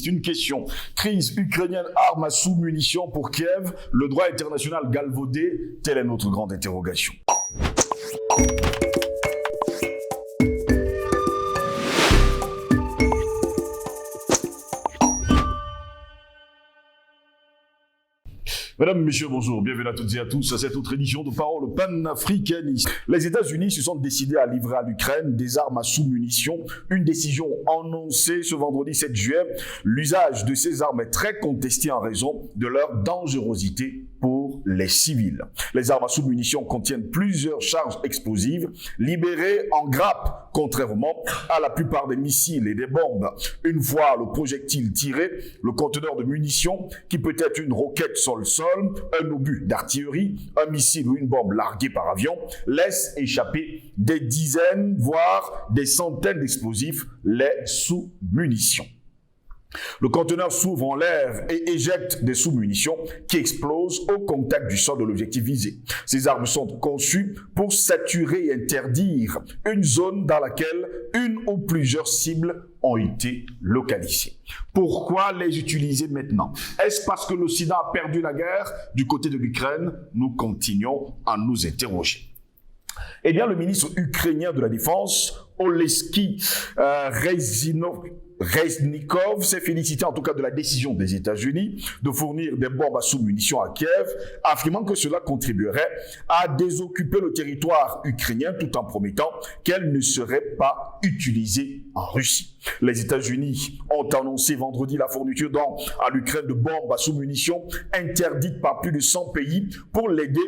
une question. Crise ukrainienne, armes à sous-munitions pour Kiev, le droit international galvaudé, telle est notre grande interrogation. Mesdames, Messieurs, bonjour, bienvenue à toutes et à tous à cette autre édition de Parole panafricaniste. Les États-Unis se sont décidés à livrer à l'Ukraine des armes à sous-munitions, une décision annoncée ce vendredi 7 juillet. L'usage de ces armes est très contesté en raison de leur dangerosité pour les civils. Les armes à sous-munitions contiennent plusieurs charges explosives libérées en grappe, contrairement à la plupart des missiles et des bombes. Une fois le projectile tiré, le conteneur de munitions, qui peut être une roquette sol-sol, un obus d'artillerie, un missile ou une bombe larguée par avion, laisse échapper des dizaines, voire des centaines d'explosifs, les sous-munitions. Le conteneur s'ouvre en l'air et éjecte des sous-munitions qui explosent au contact du sol de l'objectif visé. Ces armes sont conçues pour saturer et interdire une zone dans laquelle une ou plusieurs cibles ont été localisées. Pourquoi les utiliser maintenant? Est-ce parce que l'Occident a perdu la guerre du côté de l'Ukraine? Nous continuons à nous interroger. Eh bien, le ministre ukrainien de la Défense, Oleksiy Reznikov s'est félicité en tout cas de la décision des États-Unis de fournir des bombes à sous-munitions à Kiev, affirmant que cela contribuerait à désoccuper le territoire ukrainien tout en promettant qu'elles ne seraient pas utilisées en Russie. Les États-Unis ont annoncé vendredi la fourniture à l'Ukraine de bombes à sous-munitions interdites par plus de 100 pays pour l'aider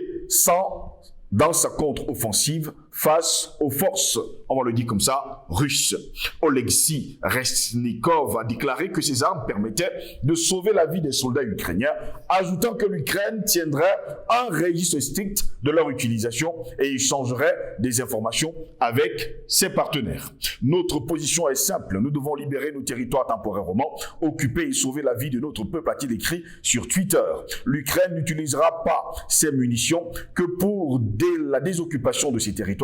dans sa contre-offensive face aux forces, on va le dire comme ça, russes. Oleksiy Reznikov a déclaré que ces armes permettaient de sauver la vie des soldats ukrainiens, ajoutant que l'Ukraine tiendrait un registre strict de leur utilisation et échangerait des informations avec ses partenaires. Notre position est simple, nous devons libérer nos territoires temporairement, occuper et sauver la vie de notre peuple, a-t-il écrit sur Twitter. L'Ukraine n'utilisera pas ces munitions que pour la désoccupation de ces territoires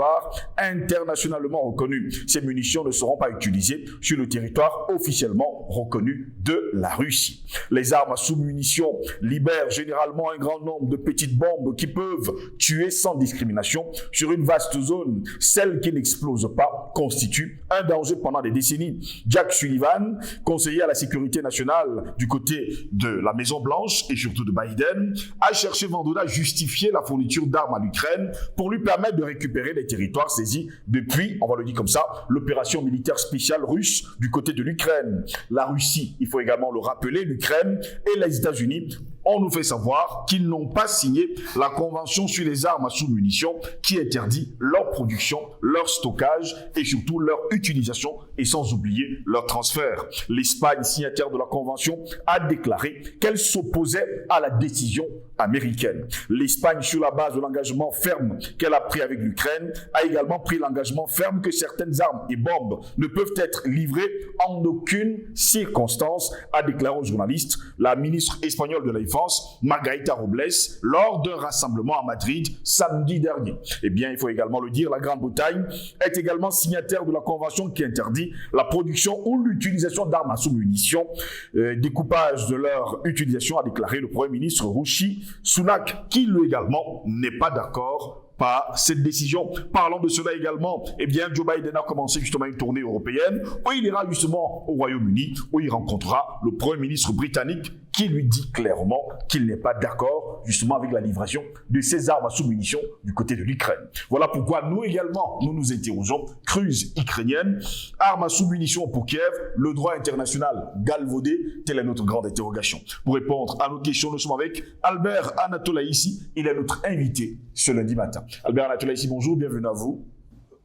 internationalement reconnus. Ces munitions ne seront pas utilisées sur le territoire officiellement reconnu de la Russie. Les armes à sous-munitions libèrent généralement un grand nombre de petites bombes qui peuvent tuer sans discrimination sur une vaste zone. Celles qui n'explosent pas constituent un danger pendant des décennies. Jack Sullivan, conseiller à la sécurité nationale du côté de la Maison-Blanche et surtout de Biden, a cherché vendredi à justifier la fourniture d'armes à l'Ukraine pour lui permettre de récupérer les territoires saisis depuis, on va le dire comme ça, l'opération militaire spéciale russe du côté de l'Ukraine. La Russie, il faut également le rappeler, l'Ukraine et les États-Unis on nous fait savoir qu'ils n'ont pas signé la convention sur les armes à sous-munitions qui interdit leur production, leur stockage et surtout leur utilisation et sans oublier leur transfert. L'Espagne, signataire de la convention, a déclaré qu'elle s'opposait à la décision américaine. L'Espagne, sur la base de l'engagement ferme qu'elle a pris avec l'Ukraine, a également pris l'engagement ferme que certaines armes et bombes ne peuvent être livrées en aucune circonstance, a déclaré aux journalistes la ministre espagnole de la Défense, Margarita Robles, lors d'un rassemblement à Madrid samedi dernier. Eh bien, il faut également le dire, la Grande-Bretagne est également signataire de la convention qui interdit la production ou l'utilisation d'armes à sous-munitions. Découpage de leur utilisation, a déclaré le Premier ministre Rishi Sunak, qui lui également n'est pas d'accord par cette décision. Parlons de cela également. Eh bien, Joe Biden a commencé justement une tournée européenne où il ira justement au Royaume-Uni, où il rencontrera le Premier ministre britannique qui lui dit clairement qu'il n'est pas d'accord justement avec la livraison de ces armes à sous-munitions du côté de l'Ukraine. Voilà pourquoi nous également, nous nous interrogeons. Crise ukrainienne, armes à sous-munitions pour Kiev, le droit international galvaudé, telle est notre grande interrogation. Pour répondre à nos questions, nous sommes avec Albert Anatolaïssi. Il est notre invité ce lundi matin. Albert Anatolaïssi, bonjour, bienvenue à vous.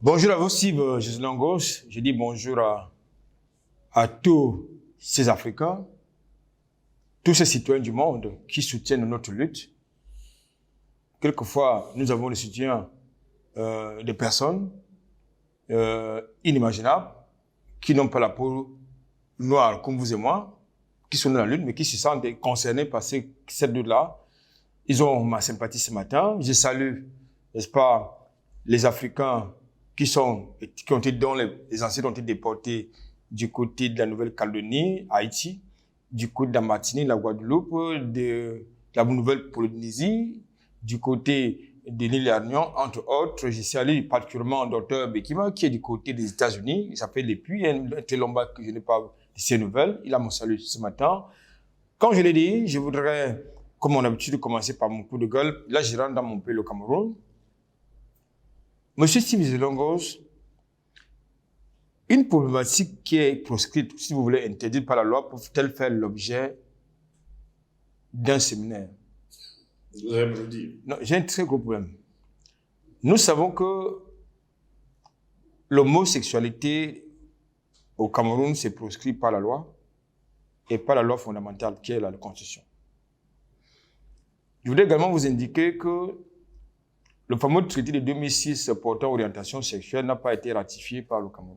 Bonjour à vous, Steve Jeslangos. Je dis bonjour à tous ces Africains, tous ces citoyens du monde qui soutiennent notre lutte. Quelquefois, nous avons le soutien de personnes inimaginables qui n'ont pas la peau noire comme vous et moi, qui sont dans la lutte, mais qui se sentent concernés par cette lutte-là. Ils ont ma sympathie ce matin. Je salue, n'est-ce pas, les Africains qui ont été, dont les anciens ont été déportés du côté de la Nouvelle-Calédonie, Haïti. du côté de la Martinique, la Guadeloupe, de la Nouvelle-Polynésie, du côté de l'île Réunion, entre autres. Je suis allé particulièrement au docteur Bekima, qui est du côté des États-Unis. Il s'appelle depuis, il y a un télomba que je n'ai pas de ces nouvelles. Il a mon salut ce matin. Comme je l'ai dit, je voudrais, comme on a l'habitude, commencer par mon coup de gueule. Là, je rentre dans mon pays, le Cameroun. Monsieur Steve Zelongos, une problématique qui est proscrite, si vous voulez, interdite par la loi, peut-elle faire l'objet d'un séminaire? Vous allez me le dire. Non, j'ai un très gros problème. Nous savons que l'homosexualité au Cameroun, c'est proscrit par la loi et par la loi fondamentale qui est la Constitution. Je voudrais également vous indiquer que le fameux traité de 2006 portant orientation sexuelle n'a pas été ratifié par le Cameroun.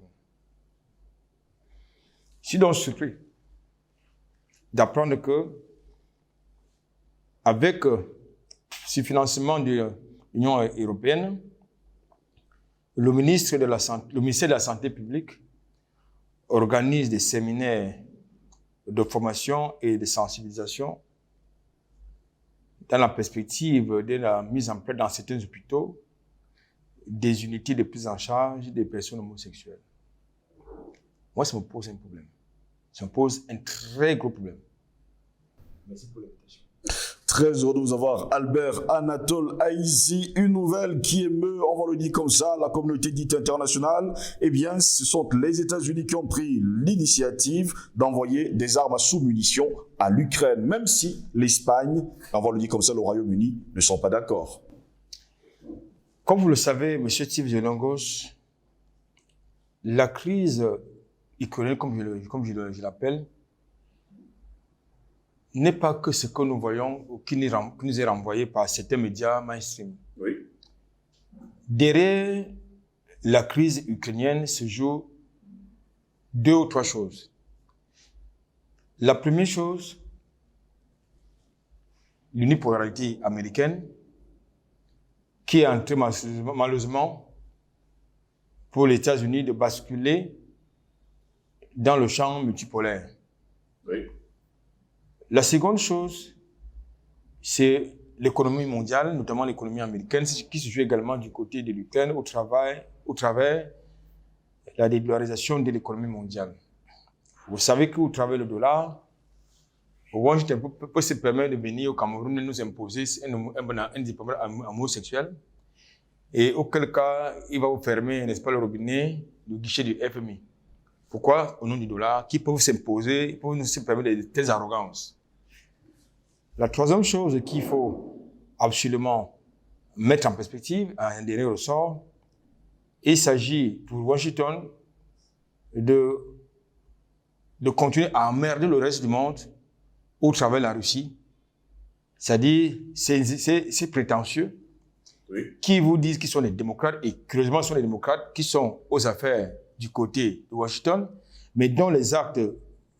Je suis donc surpris d'apprendre que, avec ce financement de l'Union européenne, le ministère de la Santé publique organise des séminaires de formation et de sensibilisation dans la perspective de la mise en place dans certains hôpitaux des unités de prise en charge des personnes homosexuelles. Moi, ça me pose un problème. Ça me pose un très gros problème. Merci pour l'invitation. Très heureux de vous avoir, Albert Anatole Aïzi. Une nouvelle qui émeut, on va le dire comme ça, la communauté dite internationale. Eh bien, ce sont les États-Unis qui ont pris l'initiative d'envoyer des armes à sous-munitions à l'Ukraine, même si l'Espagne, on va le dire comme ça, le Royaume-Uni ne sont pas d'accord. Comme vous le savez, M. Steve Zelongos, la crise ukrainienne, comme je l'appelle, n'est pas que ce que nous voyons ou qui nous est renvoyé par certains médias mainstream. Oui. Derrière la crise ukrainienne se jouent 2 ou 3 choses. La première chose, l'unipolarité américaine, qui est en train malheureusement pour les États-Unis de basculer dans le champ multipolaire. Oui. La seconde chose, c'est l'économie mondiale, notamment l'économie américaine, qui se joue également du côté de l'Ukraine au travers de la dédollarisation de l'économie mondiale. Vous savez qu'au travers du dollar, Washington peut se permettre de venir au Cameroun et nous imposer un diplôme homosexuel, et auquel cas, il va vous fermer, n'est-ce pas, le robinet, le guichet du FMI. Pourquoi? Au nom du dollar, qui peuvent s'imposer, pour nous se permettre de telles arrogances. La troisième chose qu'il faut absolument mettre en perspective, à un dernier ressort, il s'agit pour Washington de continuer à emmerder le reste du monde au travers de la Russie. C'est-à-dire, ces prétentieux qui vous disent qu'ils sont des démocrates, et curieusement, ce sont des démocrates qui sont aux affaires du côté de Washington, mais dont les actes,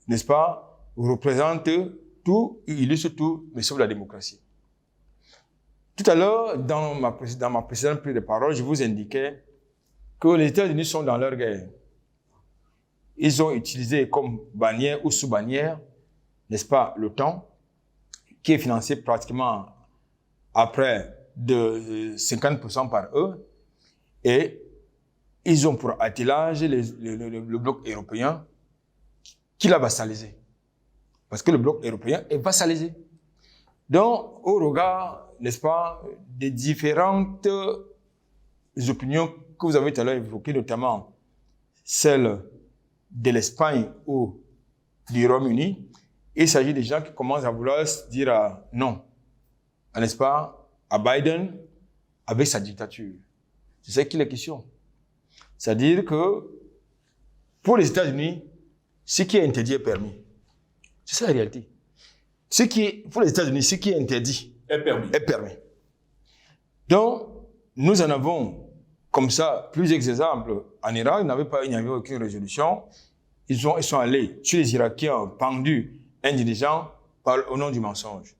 n'est-ce pas, représentent tout, illustrent tout, mais sauf la démocratie. Tout à l'heure, dans ma précédente prise de parole, je vous indiquais que les États-Unis sont dans leur guerre. Ils ont utilisé comme bannière ou sous-bannière, n'est-ce pas, l'OTAN, qui est financé pratiquement à près de 50% par eux, et ils ont pour attelage le bloc européen qui l'a vassalisé. Parce que le bloc européen est vassalisé. Donc, au regard, n'est-ce pas, des différentes opinions que vous avez tout à l'heure évoquées, notamment celle de l'Espagne ou du Royaume-Uni, il s'agit des gens qui commencent à vouloir se dire non, n'est-ce pas, à Biden avec sa dictature. C'est ça qu'il est question. C'est-à-dire que pour les États-Unis, ce qui est interdit est permis. C'est ça la réalité. Pour les États-Unis, ce qui est interdit est permis. Donc, nous en avons comme ça plusieurs exemples. En Irak, il n'y avait aucune résolution. Ils sont allés tuer les Irakiens pendus un dirigeant au nom du mensonge.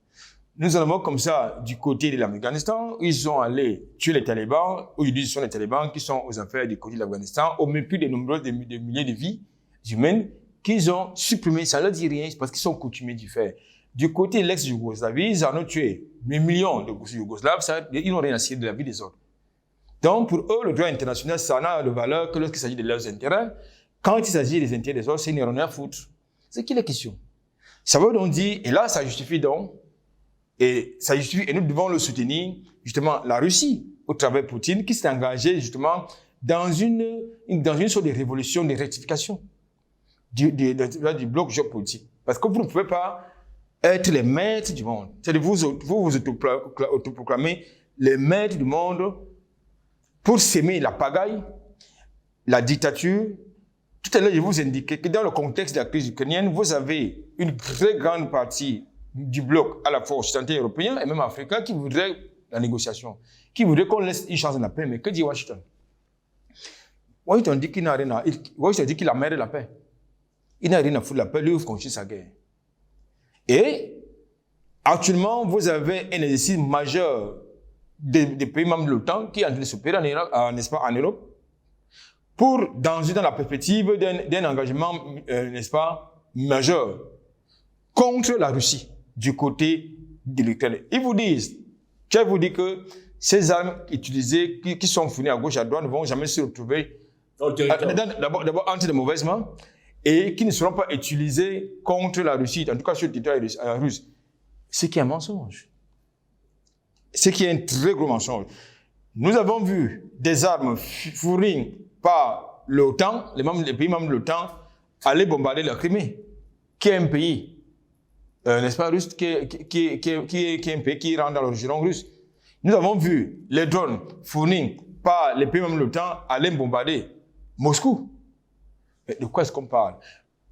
Nous en avons comme ça du côté de l'Afghanistan, ils sont allés tuer les talibans, où ils disent que ce sont les talibans qui sont aux affaires du côté de l'Afghanistan, au mépris des milliers de vies humaines qu'ils ont supprimé, ça ne leur dit rien, c'est parce qu'ils sont coutumiers du fait. Du côté de l'ex-Yougoslavie, ils en ont tué des millions de Yougoslaves, ils n'ont rien à cirer de la vie des autres. Donc, pour eux, le droit international, ça n'a de valeur que lorsqu'il s'agit de leurs intérêts. Quand il s'agit des intérêts des autres, c'est une rien à foutre. C'est qui la question? Ça veut donc dire, et là, ça justifie donc, et nous devons le soutenir, justement, la Russie, au travers de Poutine, qui s'est engagée, justement, dans une sorte de révolution, de rectification du bloc géopolitique. Parce que vous ne pouvez pas être les maîtres du monde. C'est-à-dire, vous autoproclamez les maîtres du monde pour s'aimer la pagaille, la dictature. Tout à l'heure, je vous indiquais que dans le contexte de la crise ukrainienne, vous avez une très grande partie du bloc, à la fois occidental européen et même africain, qui voudrait la négociation, qui voudrait qu'on laisse une chance de la paix. Mais que dit Washington? Washington dit qu'il n'a rien à... Washington dit qu'il a merdé la paix. Il n'a rien à foutre de la paix, lui, il continue sa guerre. Et, actuellement, vous avez un exercice majeur des pays membres de l'OTAN qui est en train de s'opérer en Europe, pour, dans la perspective d'un engagement, n'est-ce pas, majeur, contre la Russie, du côté de l'Ukraine. Ils vous disent, je vous dis que ces armes utilisées, qui sont fournies à gauche, à droite, ne vont jamais se retrouver, d'abord entre de mauvaises mains, et qui ne seront pas utilisées contre la Russie, en tout cas sur le territoire russe. Ce qui est un mensonge. Ce qui est un très gros mensonge. Nous avons vu des armes fournies par l'OTAN, les pays membres de l'OTAN, aller bombarder la Crimée, qui est un pays, n'est-ce pas, russe, qui est un pays qui rentre dans le giron russe. Nous avons vu les drones fournis par les pays membres de l'OTAN aller bombarder Moscou. Mais de quoi est-ce qu'on parle?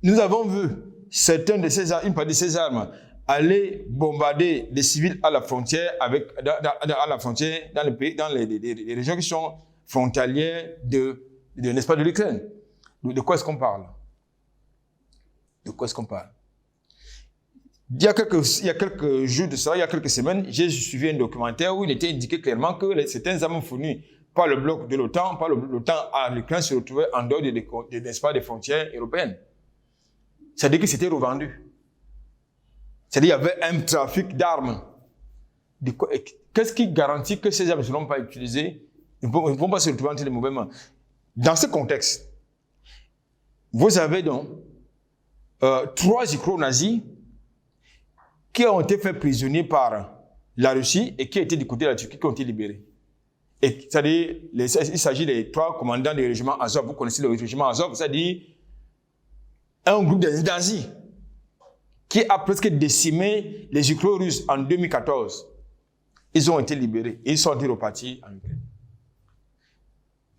Nous avons vu une partie de ces armes aller bombarder des civils à la frontière dans le pays, dans les régions qui sont frontalières n'est-ce pas, de l'Ukraine. De quoi est-ce qu'on parle? De quoi est-ce qu'on parle? Il y a quelques jours de ça, il y a quelques semaines, j'ai suivi un documentaire où il était indiqué clairement que certaines armes fournies par le bloc de l'OTAN, à l'Ukraine, se retrouvaient en dehors n'est-ce pas, des frontières européennes. C'est-à-dire que c'était revendu. C'est-à-dire qu'il y avait un trafic d'armes. Qu'est-ce qui garantit que ces armes ne seront pas utilisées? Ils ne vont pas se retrouver entre les mauvais mains. Dans ce contexte, vous avez donc 3 ukro-nazis qui ont été faits prisonniers par la Russie et qui étaient du côté de la Turquie, qui ont été libérés. C'est-à-dire, il s'agit des 3 commandants du régiment Azov. Vous connaissez le régiment Azov, c'est-à-dire un groupe de nazis qui a presque décimé les ukro-russes en 2014. Ils ont été libérés et ils sont repartis en Ukraine.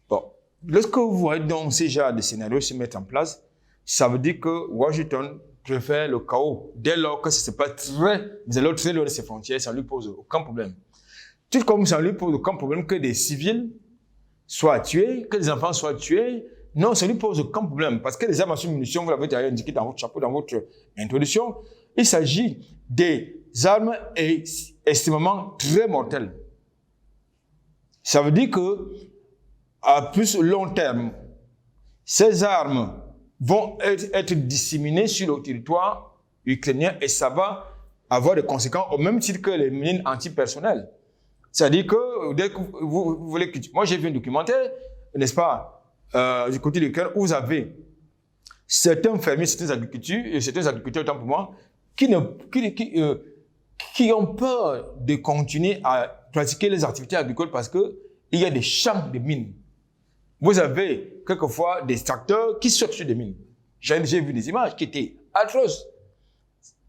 Bon, lorsque vous voyez donc ces genres de scénarios se mettre en place, ça veut dire que Washington préfère le chaos. Dès lors que ça se passe très loin de ses frontières, ça ne lui pose aucun problème. Tout comme ça ne lui pose aucun problème que des civils soient tués, que des enfants soient tués, non, ça ne lui pose aucun problème. Parce que les armes à munitions, vous l'avez déjà indiqué dans votre chapeau, dans votre introduction, il s'agit des armes extrêmement très mortelles. Ça veut dire que, à plus long terme, ces armes vont être disséminées sur le territoire ukrainien et ça va avoir des conséquences au même titre que les mines antipersonnelles. C'est-à-dire que, dès que vous voulez que... Moi, j'ai vu un documentaire, n'est-ce pas, du côté de l'Ukraine, où vous avez certains fermiers, certains agriculteurs, autant pour moi, qui ont peur de continuer à pratiquer les activités agricoles parce qu'il y a des champs de mines. Vous avez quelquefois des tracteurs qui sortent sur des mines. J'ai vu des images qui étaient atroces.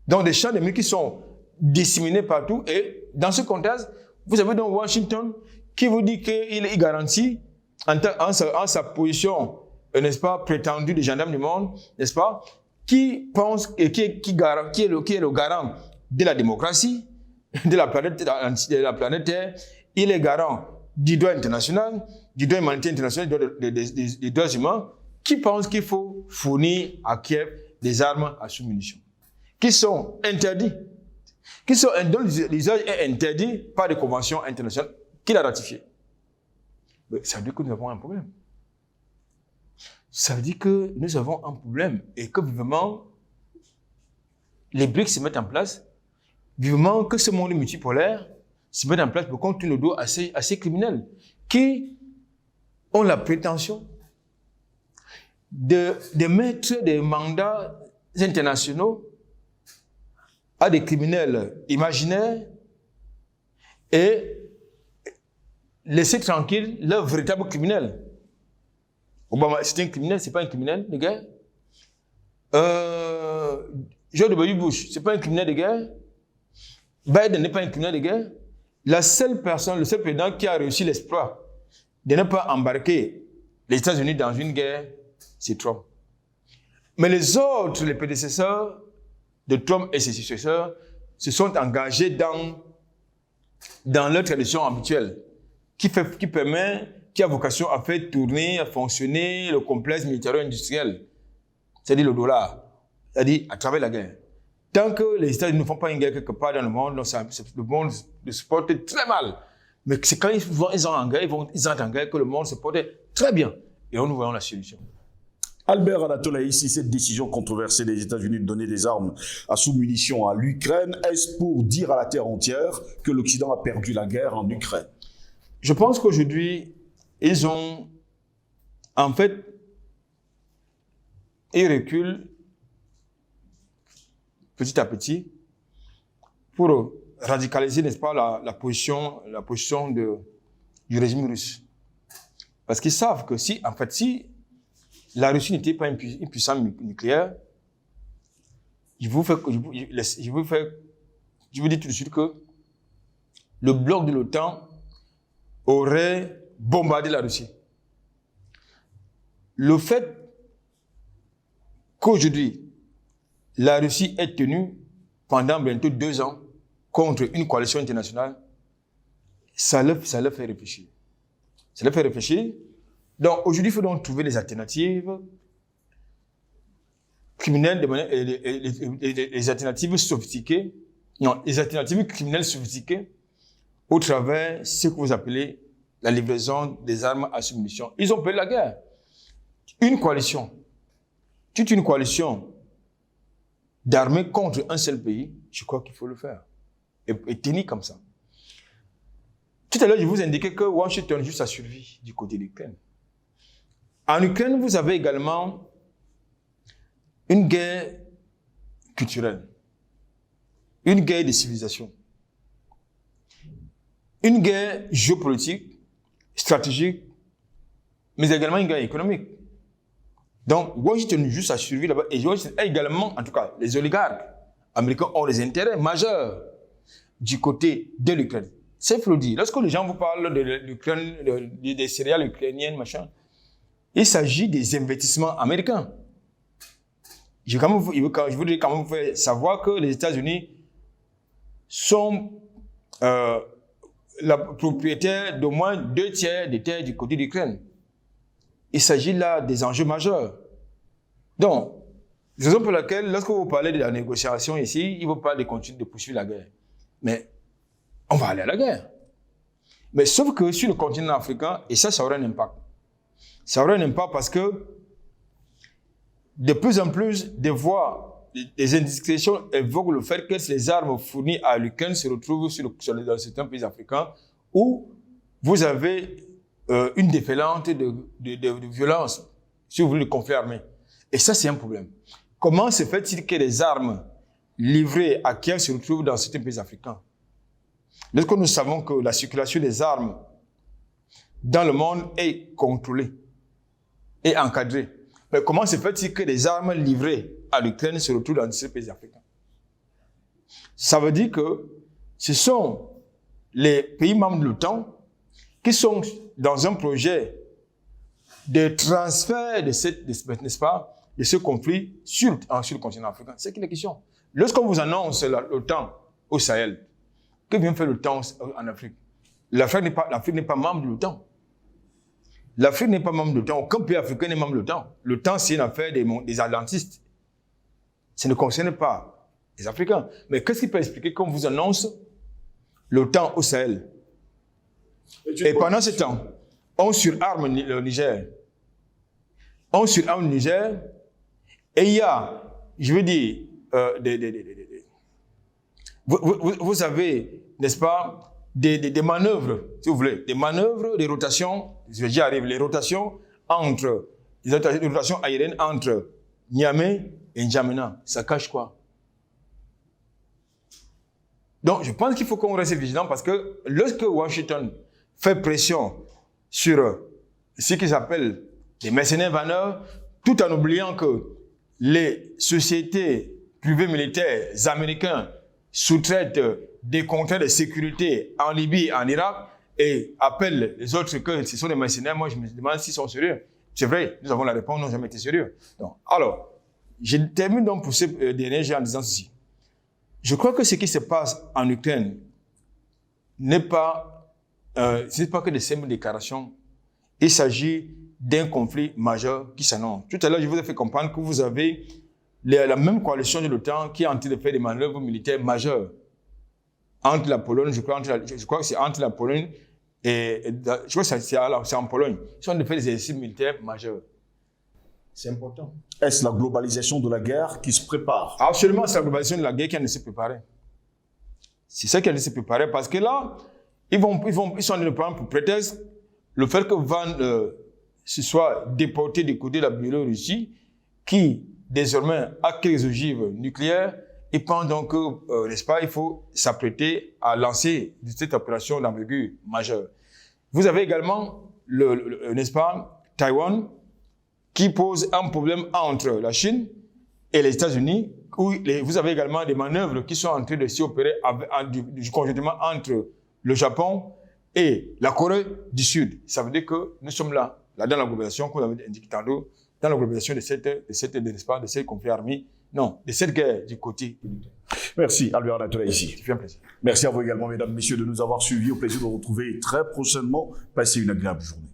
Donc des champs de mines qui sont disséminés partout. Et dans ce contexte, vous avez donc Washington qui vous dit qu'il garantit en sa position, n'est-ce pas, prétendue de gendarme du monde, n'est-ce pas, qui pense et qui est le garant de la démocratie, de la planète Terre. Il est garant du droit international, du droit humanitaire international, des droits humains, qui pense qu'il faut fournir à Kiev des armes à sous-munitions, qui sont interdits, dont l'usage est interdit par des conventions internationales qu'il a ratifiées. Ça veut dire que nous avons un problème. ça veut dire que nous avons un problème et que vivement, les BRICS se mettent en place, vivement que ce monde multipolaire se mette en place pour qu'on tourne le dos à ces criminels qui ont la prétention de mettre des mandats internationaux à des criminels imaginaires et laisser tranquille leurs véritables criminels. Obama, c'est un criminel, c'est pas un criminel de guerre. George W. Bush, c'est pas un criminel de guerre. Biden n'est pas un criminel de guerre. La seule personne, le seul président qui a réussi l'exploit de ne pas embarquer les États-Unis dans une guerre, c'est Trump. Mais les autres, les prédécesseurs de Trump et ses successeurs, se sont engagés dans leur tradition habituelle, qui a vocation à faire tourner, à fonctionner le complexe militaro-industriel, c'est-à-dire le dollar, c'est-à-dire à travers la guerre. Tant que les États-Unis ne font pas une guerre quelque part dans le monde, le monde se porte très mal. Mais c'est quand ils entrent en guerre que le monde se porte très bien. Et nous voyons la solution. Albert Anatola, ici, cette décision controversée des États-Unis de donner des armes à sous-munitions à l'Ukraine, est-ce pour dire à la terre entière que l'Occident a perdu la guerre en Ukraine? Je pense qu'aujourd'hui, ils reculent petit à petit pour radicaliser, n'est-ce pas, la position du régime russe. Parce qu'ils savent que si la Russie n'était pas une puissance nucléaire, je vous dis tout de suite que le bloc de l'OTAN aurait bombardé la Russie. Le fait qu'aujourd'hui, la Russie est tenue pendant bientôt 2 ans contre une coalition internationale, ça leur fait réfléchir. Ça leur fait réfléchir. Donc aujourd'hui, il faut donc trouver des alternatives criminelles, les alternatives sophistiquées, les alternatives criminelles sophistiquées au travers de ce que vous appelez la livraison des armes à sous-munitions. Ils ont perdu la guerre. Toute une coalition d'armées contre un seul pays, je crois qu'il faut le faire. Et tenir comme ça. Tout à l'heure, je vous indiquais que Washington joue sa survie du côté de l'Ukraine. En Ukraine, vous avez également une guerre culturelle, une guerre de civilisation, une guerre géopolitique, stratégique, mais également une guerre économique. Donc, Washington joue sa survie là-bas. Et Washington également, en tout cas, les oligarques américains ont des intérêts majeurs du côté de l'Ukraine. C'est faut le dire. Lorsque les gens vous parlent de l'Ukraine, des céréales ukrainiennes, machin, il s'agit des investissements américains. Je voudrais quand même vous faire savoir que les États-Unis sont la propriétaire d'au moins 2/3 des terres du côté de l'Ukraine. Il s'agit là des enjeux majeurs. Donc, raison pour laquelle, lorsque vous parlez de la négociation ici, il vous parle de continuer de poursuivre la guerre. Mais on va aller à la guerre. Mais sauf que sur le continent africain, et ça aura un impact. Ça aura un impact parce que de plus en plus des voix, des indiscrétions évoquent le fait que les armes fournies à l'Ukraine se retrouvent dans certains pays africains où vous avez une déferlante de violence, si vous voulez, le conflit armé. Et ça, c'est un problème. Comment se fait-il que les armes livrées à Kiev se retrouvent dans certains pays africains? Lorsque nous savons que la circulation des armes dans le monde est contrôlée et encadrée, mais comment se fait-il que les armes livrées à l'Ukraine se retrouvent dans ces pays africains? Ça veut dire que ce sont les pays membres de l'OTAN qui sont dans un projet de transfert de ce conflit sur le continent africain. C'est qu'une question. Lorsqu'on vous annonce l'OTAN au Sahel, que vient faire l'OTAN en Afrique? L'Afrique n'est pas membre de l'OTAN. L'Afrique n'est pas membre de l'OTAN. Aucun pays africain n'est membre de l'OTAN. L'OTAN, c'est une affaire des atlantistes. Ça ne concerne pas les Africains. Mais qu'est-ce qui peut expliquer qu'on vous annonce l'OTAN au Sahel? Et pendant ce temps, on surarme le Niger. on surarme le Niger et il y a, je veux dire, vous avez, n'est-ce pas, des manœuvres, si vous voulez, des manœuvres, des rotations, j'y arrive, les rotations aériennes entre Niamey et N'Djamena. Ça cache quoi? Donc, je pense qu'il faut qu'on reste vigilant parce que lorsque Washington fait pression sur ce qu'ils appellent les mercenaires vanneurs, tout en oubliant que les sociétés privées militaires américains sous-traitent des contrats de sécurité en Libye et en Irak et appellent les autres que ce sont des mercenaires, moi je me demande s'ils sont sérieux. C'est vrai, nous avons la réponse, nous n'avons jamais été sérieux. Donc, alors, je termine donc pour ce dernier en disant ceci. Je crois que ce qui se passe en Ukraine ce n'est pas que des simples déclarations. Il s'agit d'un conflit majeur qui s'annonce. Tout à l'heure, je vous ai fait comprendre que vous avez la même coalition de l'OTAN qui est en train de faire des manœuvres militaires majeures entre la Pologne, je crois que c'est entre la Pologne et je crois que c'est en Pologne. Ils sont en train de faire des exercices militaires majeurs. C'est important. Est-ce la globalisation de la guerre qui se prépare? Absolument, c'est la globalisation de la guerre qui est en train de se préparer. C'est ça qui est en train de se préparer parce que là, ils sont en train de prendre pour prétexte le fait que Van se soit déporté du côté de la Biélorussie, qui désormais a quelques ogives nucléaires, et pense donc que, n'est-ce pas, il faut s'apprêter à lancer cette opération d'envergure majeure. Vous avez également, n'est-ce pas, Taïwan, qui pose un problème entre la Chine et les États-Unis, où vous avez également des manœuvres qui sont en train de s'y opérer du conjointement entre le Japon et la Corée du Sud. Ça veut dire que nous sommes là dans la globalisation, comme vous avez indiqué tantôt, dans la globalisation de cette conflit armé, non, de cette guerre du côté militaire. Merci, Albert Anatola ici. Ça fait un plaisir. Merci à vous également, mesdames, messieurs, de nous avoir suivis. Au plaisir de vous retrouver très prochainement. Passez une agréable journée.